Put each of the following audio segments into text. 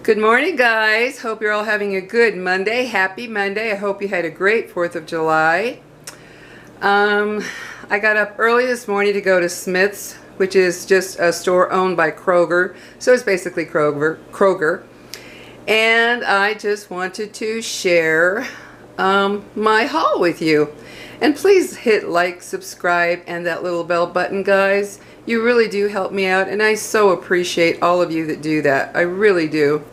Good morning, guys. Hope you're all having a good Monday. Happy Monday. I hope you had a great 4th of July. I got up early this morning to go to Smith's, which is just a store owned by Kroger. So it's basically Kroger. And I just wanted to share my haul with you. And please hit like, subscribe, and that little bell button, guys. You really do help me out, and I so appreciate all of you that do that. I really do.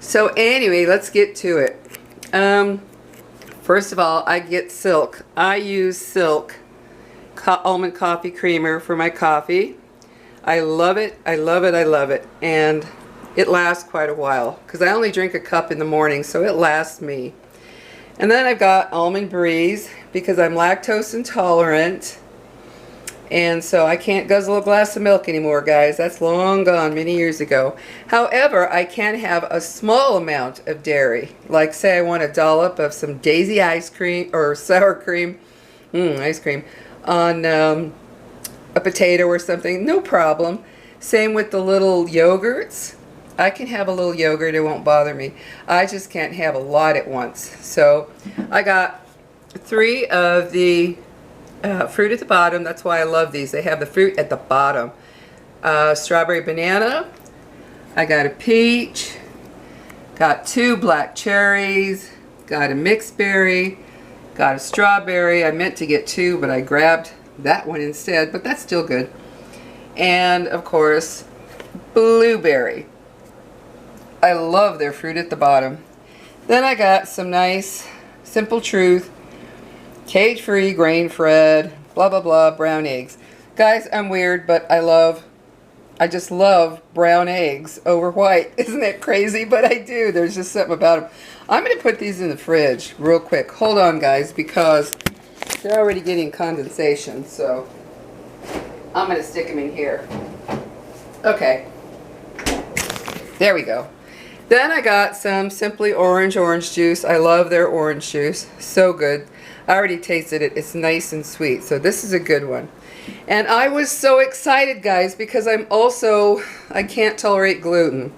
So anyway, let's get to it. First of all, I get Silk. I use Silk almond coffee creamer for my coffee. I love it. I love it. I love it. And it lasts quite a while because I only drink a cup in the morning, so it lasts me. And then I've got Almond Breeze because I'm lactose intolerant. And so I can't guzzle a glass of milk anymore, guys. That's long gone, many years ago. However, I can have a small amount of dairy. Like, say I want a dollop of some Daisy ice cream or sour cream, ice cream, on a potato or something. No problem. Same with the little yogurts. I can have a little yogurt. It won't bother me. I just can't have a lot at once. So I got 3 of the fruit at the bottom. That's why I love these. They have the fruit at the bottom. Strawberry banana. I got a peach. Got 2 black cherries. Got a mixed berry. Got a strawberry. I meant to get 2, but I grabbed that one instead, but that's still good. And of course, blueberry. I love their fruit at the bottom. Then I got some nice Simple Truth cage-free, grain-fed, blah blah blah, brown eggs. Guys, I'm weird, but I just love brown eggs over white. Isn't that crazy? But I do. There's just something about them. I'm going to put these in the fridge real quick. Hold on, guys, because they're already getting condensation, so I'm going to stick them in here. Okay. There we go. Then I got some Simply orange juice. I love their orange juice. So good. I already tasted it. It's nice and sweet. So this is a good one. And I was so excited, guys, because I can't tolerate gluten.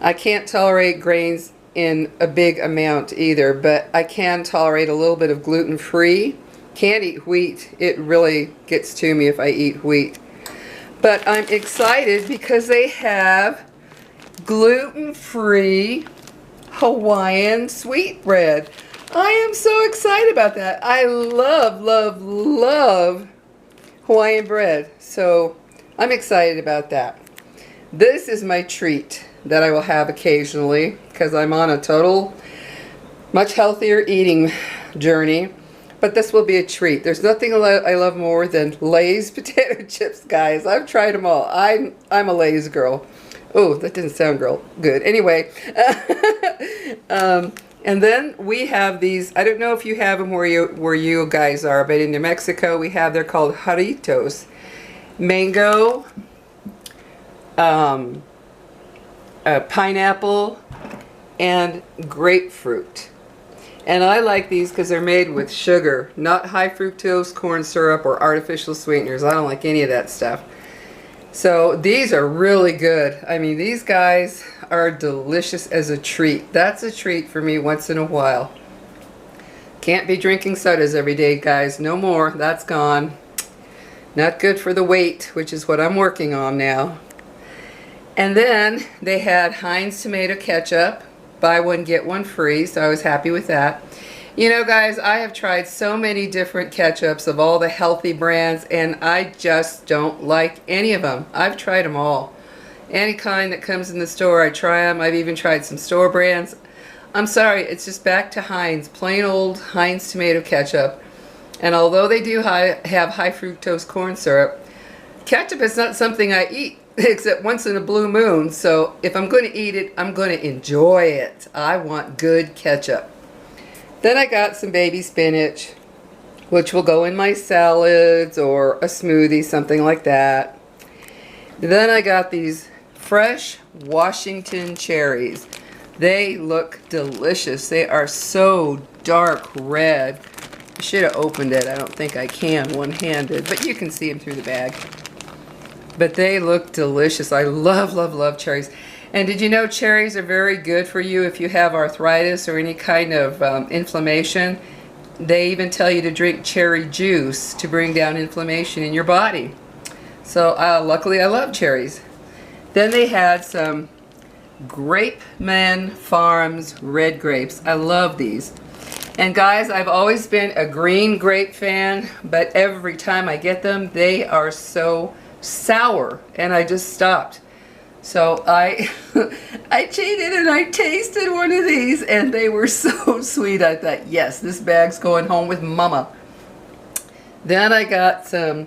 I can't tolerate grains in a big amount either, but I can tolerate a little bit of gluten-free. Can't eat wheat. It really gets to me if I eat wheat. But I'm excited because they have gluten-free Hawaiian sweetbread. I am so excited about that. I love, love, love Hawaiian bread. So I'm excited about that. This is my treat that I will have occasionally because I'm on a total, much healthier eating journey. But this will be a treat. There's nothing I love more than Lay's potato chips, guys. I've tried them all. I'm a Lay's girl. Oh, that didn't sound good. Anyway, and then we have these. I don't know if you have them where you guys are, but in New Mexico we have. They're called jarritos. Mango, pineapple, and grapefruit. And I like these because they're made with sugar, not high fructose corn syrup or artificial sweeteners. I don't like any of that stuff. So these are really good. I mean, these guys are delicious as a treat. That's a treat for me once in a while. Can't be drinking sodas every day, guys. No more. That's gone. Not good for the weight, which is what I'm working on now. And then they had Heinz tomato ketchup. Buy one, get one free. So I was happy with that. You know, guys, I have tried so many different ketchups of all the healthy brands, and I just don't like any of them. I've tried them all. Any kind that comes in the store, I try them. I've even tried some store brands. I'm sorry, it's just back to Heinz, plain old Heinz tomato ketchup. And although they do have high fructose corn syrup, ketchup is not something I eat except once in a blue moon. So if I'm going to eat it, I'm going to enjoy it. I want good ketchup. Then I got some baby spinach, which will go in my salads or a smoothie, something like that. Then I got these fresh Washington cherries. They look delicious. They are so dark red. I should have opened it. I don't think I can one-handed, but you can see them through the bag. But they look delicious. I love, love, love cherries. And did you know cherries are very good for you if you have arthritis or any kind of inflammation? They even tell you to drink cherry juice to bring down inflammation in your body. So luckily I love cherries. Then they had some Grape Man Farms red grapes. I love these. And guys, I've always been a green grape fan, but every time I get them, they are so sour, and I just stopped. So I cheated and I tasted one of these, and they were so sweet. I thought, yes, this bag's going home with mama. Then I got some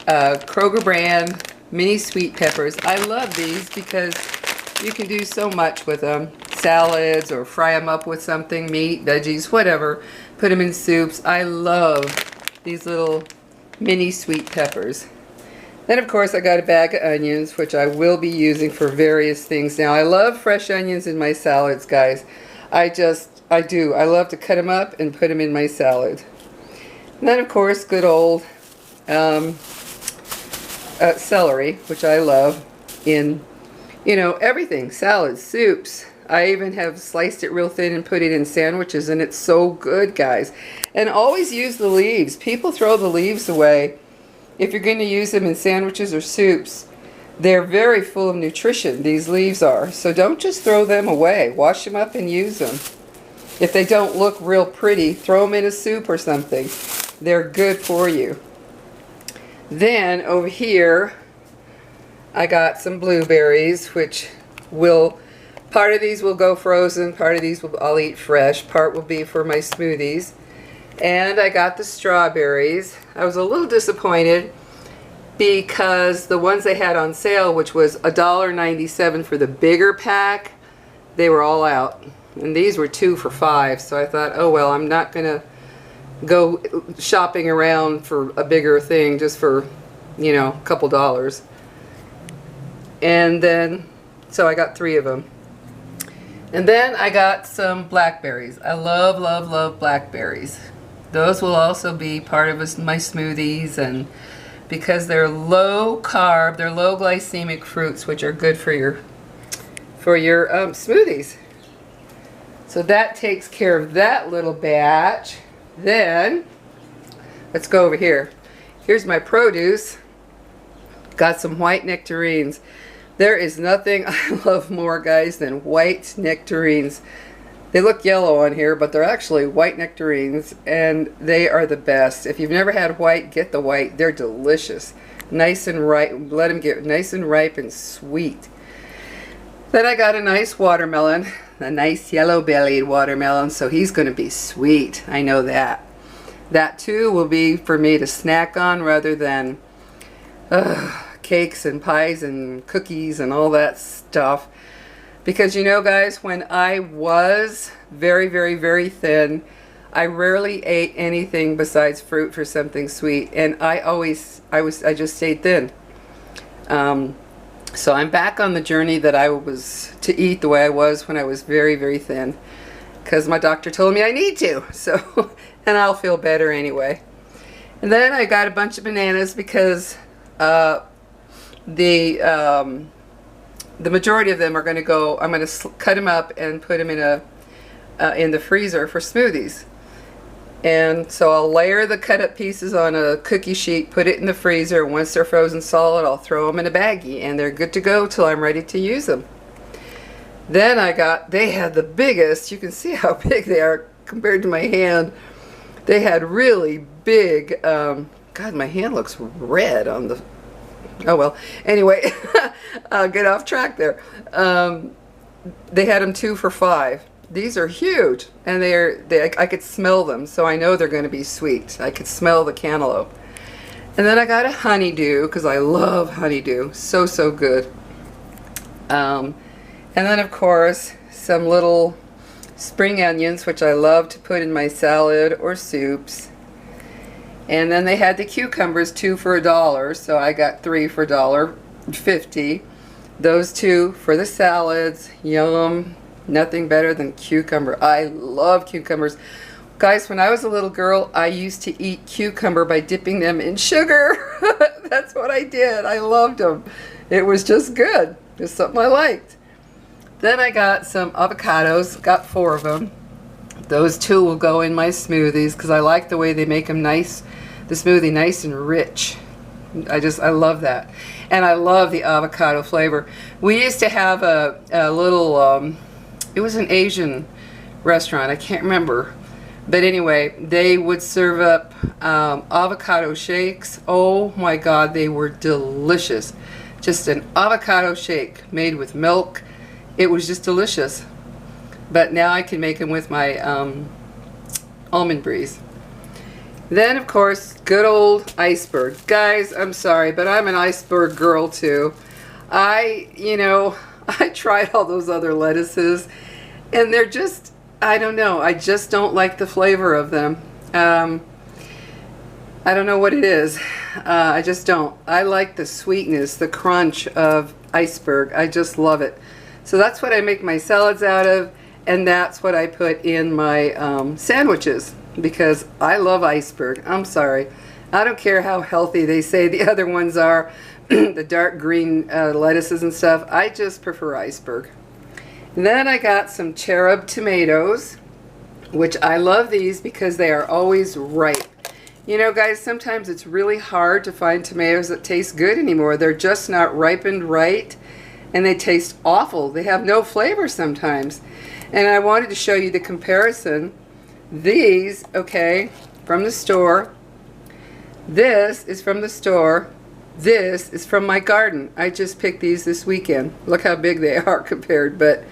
Kroger brand mini sweet peppers. I love these because you can do so much with them. Salads, or fry them up with something, meat, veggies, whatever. Put them in soups. I love these little mini sweet peppers. Then of course I got a bag of onions, which I will be using for various things. Now I love fresh onions in my salads, guys. I do. I love to cut them up and put them in my salad. And then of course good old celery, which I love in, you know, everything. Salads, soups. I even have sliced it real thin and put it in sandwiches, and it's so good, guys. And always use the leaves. People throw the leaves away if you're going to use them in sandwiches or soups. They're very full of nutrition, these leaves are. So don't just throw them away. Wash them up and use them. If they don't look real pretty, throw them in a soup or something. They're good for you. Then over here, I got some blueberries, which will... part of these will go frozen, part of these I'll eat fresh, part will be for my smoothies. And I got the strawberries. I was a little disappointed because the ones they had on sale, which was $1.97 for the bigger pack, they were all out. And these were 2 for $5, so I thought, oh well, I'm not gonna go shopping around for a bigger thing just for, you know, a couple dollars. And then, so I got 3 of them. And then I got some blackberries. I love, love, love blackberries. Those will also be part of my smoothies, and because they're low carb, they're low glycemic fruits, which are good for your smoothies. So that takes care of that little batch. Then let's go over here. Here's my produce. Got some white nectarines. There is nothing I love more, guys, than white nectarines. They look yellow on here, but they're actually white nectarines, and they are the best. If you've never had white, get the white. They're delicious. Nice and ripe. Let them get nice and ripe and sweet. Then I got a nice watermelon, a nice yellow-bellied watermelon, so he's going to be sweet. I know that. That, too, will be for me to snack on rather than... cakes and pies and cookies and all that stuff. Because you know, guys, when I was very, very, very thin, I rarely ate anything besides fruit for something sweet, and I just stayed thin. So I'm back on the journey that I was to eat the way I was when I was very, very thin, because my doctor told me I need to. So, and I'll feel better anyway. And then I got a bunch of bananas because the majority of them are going to go, I'm going to cut them up and put them in the freezer for smoothies. And so I'll layer the cut up pieces on a cookie sheet, put it in the freezer. Once they're frozen solid, I'll throw them in a baggie, and they're good to go till I'm ready to use them. Then they had the biggest, you can see how big they are compared to my hand. They had really big, God, my hand looks red on the, oh well, anyway, I'll get off track there. They had them 2 for $5. These are huge, and I could smell them, so I know they're going to be sweet. I could smell the cantaloupe. And then I got a honeydew, because I love honeydew. So, so good. And then, of course, some little spring onions, which I love to put in my salad or soups. And then they had the cucumbers, 2 for $1, so I got 3 for $1.50. Those 2 for the salads. Yum. Nothing better than cucumber. I love cucumbers. Guys, when I was a little girl, I used to eat cucumber by dipping them in sugar. That's what I did. I loved them. It was just good. Just something I liked. Then I got some avocados, got 4 of them. Those 2 will go in my smoothies because I like the way they make them nice, the smoothie nice and rich. I love that. And I love the avocado flavor. We used to have a little, it was an Asian restaurant, I can't remember. But anyway, they would serve up avocado shakes. Oh my God, they were delicious. Just an avocado shake made with milk. It was just delicious. But now I can make them with my almond breeze. Then, of course, good old iceberg. Guys, I'm sorry, but I'm an iceberg girl too. I tried all those other lettuces, and they're just, I don't know, I just don't like the flavor of them. I don't know what it is. I just don't. I like the sweetness, the crunch of iceberg. I just love it. So that's what I make my salads out of, and that's what I put in my sandwiches, because I love iceberg. I'm sorry. I don't care how healthy they say the other ones are, the dark green lettuces and stuff. I just prefer iceberg. And then I got some cherub tomatoes, which I love these because they are always ripe. You know, guys, sometimes it's really hard to find tomatoes that taste good anymore. They're just not ripened right, and they taste awful. They have no flavor sometimes. And I wanted to show you the comparison. These, okay, from the store. This is from the store. This is from my garden. I just picked these this weekend. Look how big they are compared, but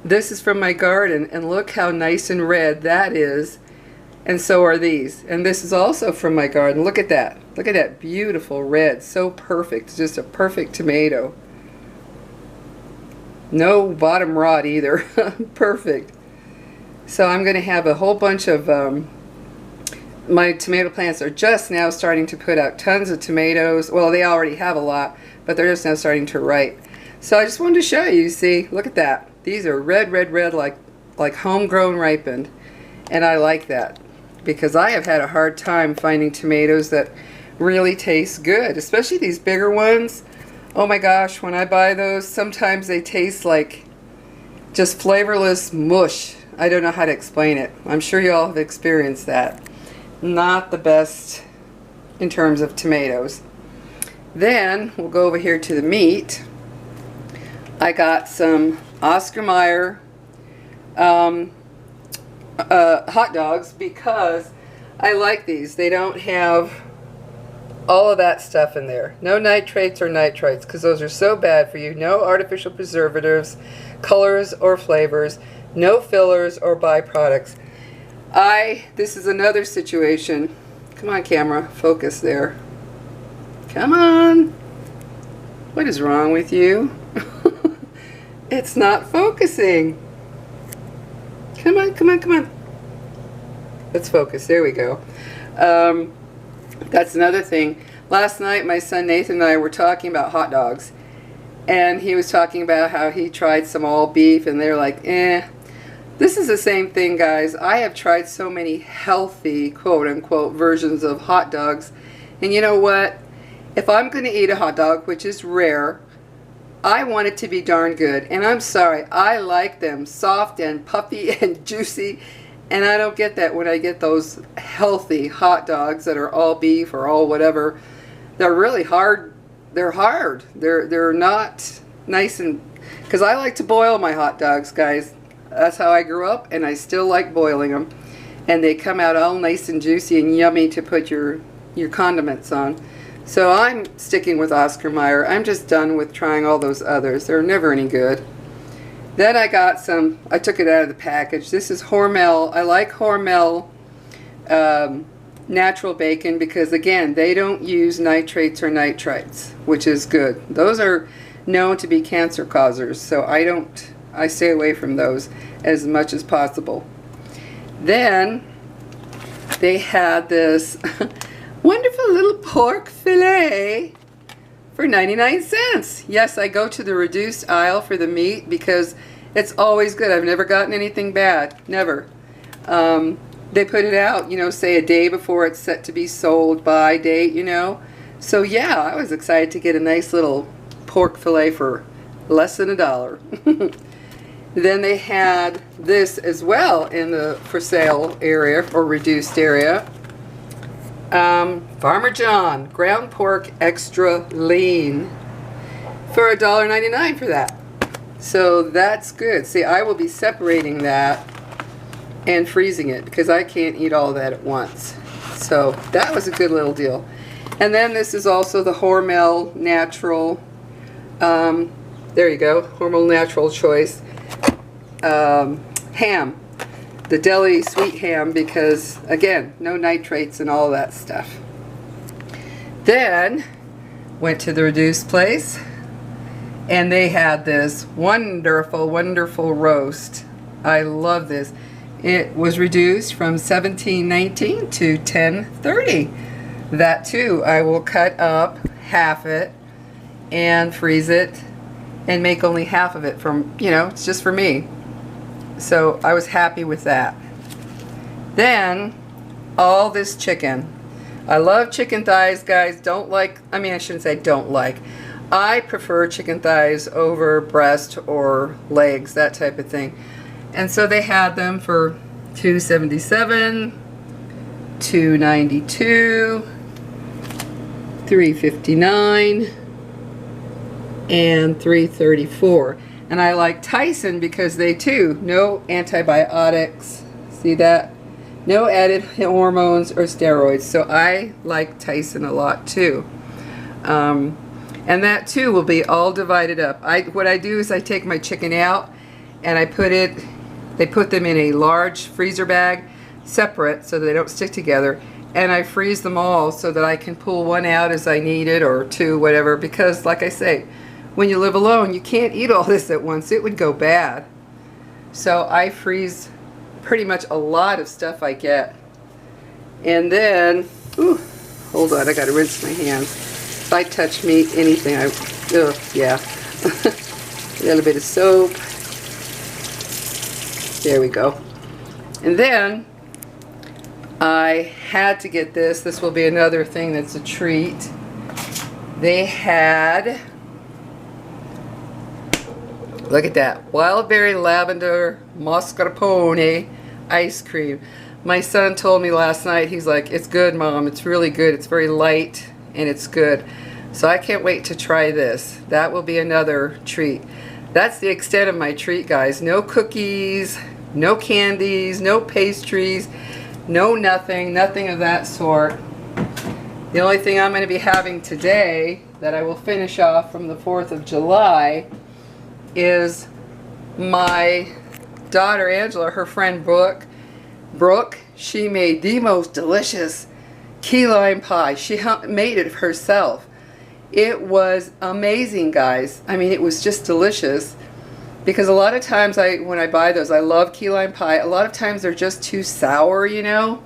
this is from my garden, and look how nice and red that is. And so are these. And this is also from my garden. Look at that. Look at that beautiful red. So perfect. It's just a perfect tomato. No bottom rot either. Perfect. So I'm going to have a whole bunch of, my tomato plants are just now starting to put out tons of tomatoes. Well, they already have a lot, but they're just now starting to ripe. So I just wanted to show you, see, look at that. These are red, red, red, like homegrown ripened. And I like that, because I have had a hard time finding tomatoes that really taste good, especially these bigger ones. Oh my gosh, when I buy those, sometimes they taste like just flavorless mush. I don't know how to explain it. I'm sure you all have experienced that. Not the best in terms of tomatoes. Then we'll go over here to the meat. I got some Oscar Mayer hot dogs because I like these. They don't have all of that stuff in there. No nitrates or nitrites, because those are so bad for you. No artificial preservatives, colors or flavors, no fillers or byproducts. This is another situation. Come on, camera, focus there. Come on. What is wrong with you? It's not focusing. Come on, come on, come on. Let's focus. There we go. That's another thing. Last night, my son Nathan and I were talking about hot dogs. And he was talking about how he tried some all beef, and they're like, eh. This is the same thing, guys. I have tried so many healthy, quote-unquote, versions of hot dogs. And you know what? If I'm going to eat a hot dog, which is rare, I want it to be darn good. And I'm sorry, I like them soft and puffy and juicy. And I don't get that when I get those healthy hot dogs that are all beef or all whatever. They're really hard. They're hard. They're not nice, and because I like to boil my hot dogs, guys. That's how I grew up, and I still like boiling them. And they come out all nice and juicy and yummy to put your condiments on. So I'm sticking with Oscar Mayer. I'm just done with trying all those others. They're never any good. Then I got some, I took it out of the package. This is Hormel. I like Hormel natural bacon because, again, they don't use nitrates or nitrites, which is good. Those are known to be cancer causers, so I stay away from those as much as possible. Then they had this wonderful little pork fillet for 99 cents. Yes, I go to the reduced aisle for the meat because it's always good. I've never gotten anything bad. Never. They put it out, you know, say a day before it's set to be sold by date, you know. So yeah, I was excited to get a nice little pork fillet for less than $1. Then they had this as well in the for sale area or reduced area. Farmer John ground pork extra lean for $1.99 for that. So that's good. See, I will be separating that and freezing it because I can't eat all of that at once. So that was a good little deal. And then this is also the Hormel Natural, there you go, Hormel Natural Choice ham. The deli sweet ham because, again, no nitrates and all that stuff. Then went to the reduced place and they had this wonderful, wonderful roast. I love this. It was reduced from $17.19 to $10.30. That too, I will cut up half it and freeze it and make only half of it from, you know, it's just for me. So I was happy with that. Then all this chicken. I love chicken thighs, guys. Don't like, I mean, I shouldn't say don't like. I prefer chicken thighs over breast or legs, that type of thing. And so they had them for $2.77, $2.92, $3.59, and $3.34. And I like Tyson because they too, no antibiotics, see that? No added hormones or steroids. So I like Tyson a lot too. And that too will be all divided up. What I do is I take my chicken out and I put it, they put them in a large freezer bag, separate so that they don't stick together. And I freeze them all so that I can pull one out as I need it or two, whatever. Because like I say, when you live alone, you can't eat all this at once. It would go bad. So I freeze pretty much a lot of stuff I get. And then, hold on, I gotta rinse my hands. If I touch meat, anything, yeah. A little bit of soap. There we go. And then, I had to get this. This will be another thing that's a treat. They had, look at that, wild berry lavender mascarpone ice cream. My son told me last night, he's like, it's good, Mom, it's really good, it's very light and it's good. So I can't wait to try this. That will be another treat. That's the extent of my treat, guys. No cookies, no candies, no pastries, no nothing of that sort. The only thing I'm going to be having today that I will finish off from the 4th of July is my daughter Angela, her friend Brooke, she made the most delicious key lime pie. She made it herself. It was amazing, guys. I mean, it was just delicious because a lot of times when I buy those, I love key lime pie. A lot of times they're just too sour, you know,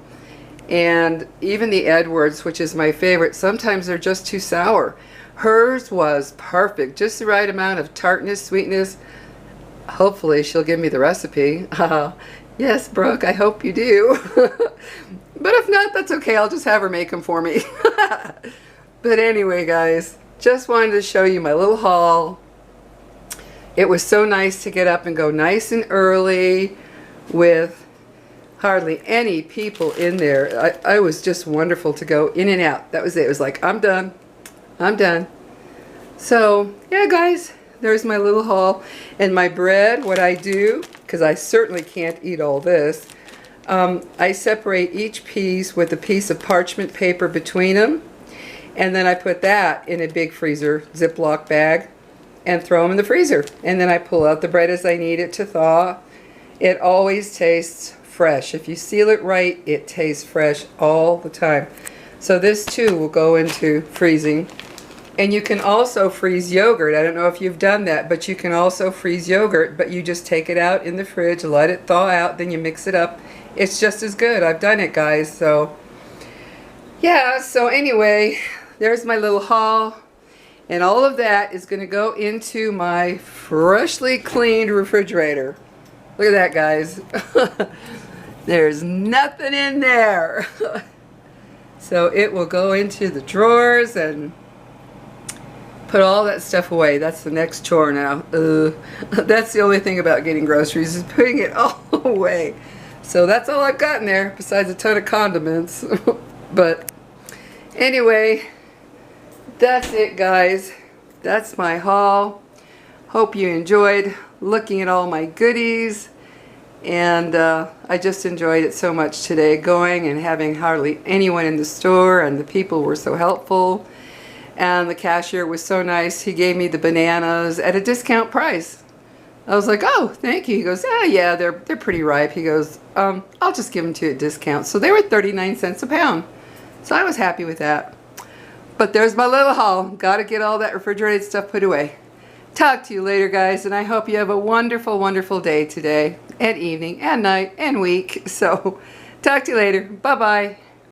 and even the Edwards, which is my favorite, sometimes they're just too sour. Hers was perfect, just the right amount of tartness, sweetness. Hopefully she'll give me the recipe. Yes, Brooke, I hope you do. But if not, that's okay. I'll just have her make them for me. But anyway, guys, just wanted to show you my little haul. It was so nice to get up and go nice and early with hardly any people in there. I was just wonderful to go in and out. That was it. It was like, I'm done. I'm done. So, yeah, guys, there's my little haul. And my bread, what I do, because I certainly can't eat all this, I separate each piece with a piece of parchment paper between them. And then I put that in a big freezer Ziploc bag and throw them in the freezer. And then I pull out the bread as I need it to thaw. It always tastes fresh. If you seal it right, it tastes fresh all the time. So this too will go into freezing. And you can also freeze yogurt. I don't know if you've done that, but you can also freeze yogurt, but you just take it out in the fridge, let it thaw out, then you mix it up. It's just as good. I've done it, guys. So yeah, so anyway, there's my little haul. And all of that is going to go into my freshly cleaned refrigerator. Look at that, guys. There's nothing in there. So it will go into the drawers, and put all that stuff away. That's the next chore now. That's the only thing about getting groceries, is putting it all away. So that's all I've got in there, besides a ton of condiments. But anyway, that's it, guys. That's my haul. Hope you enjoyed looking at all my goodies. And I just enjoyed it so much today, going and having hardly anyone in the store, and the people were so helpful. And the cashier was so nice. He gave me the bananas at a discount price. I was like, oh, thank you. He goes, yeah, they're pretty ripe. He goes, I'll just give them to you at discount. So they were 39 cents a pound. So I was happy with that. But there's my little haul. Got to get all that refrigerated stuff put away. Talk to you later, guys, and I hope you have a wonderful, wonderful day today, and evening, and night, and week. So talk to you later. Bye-bye.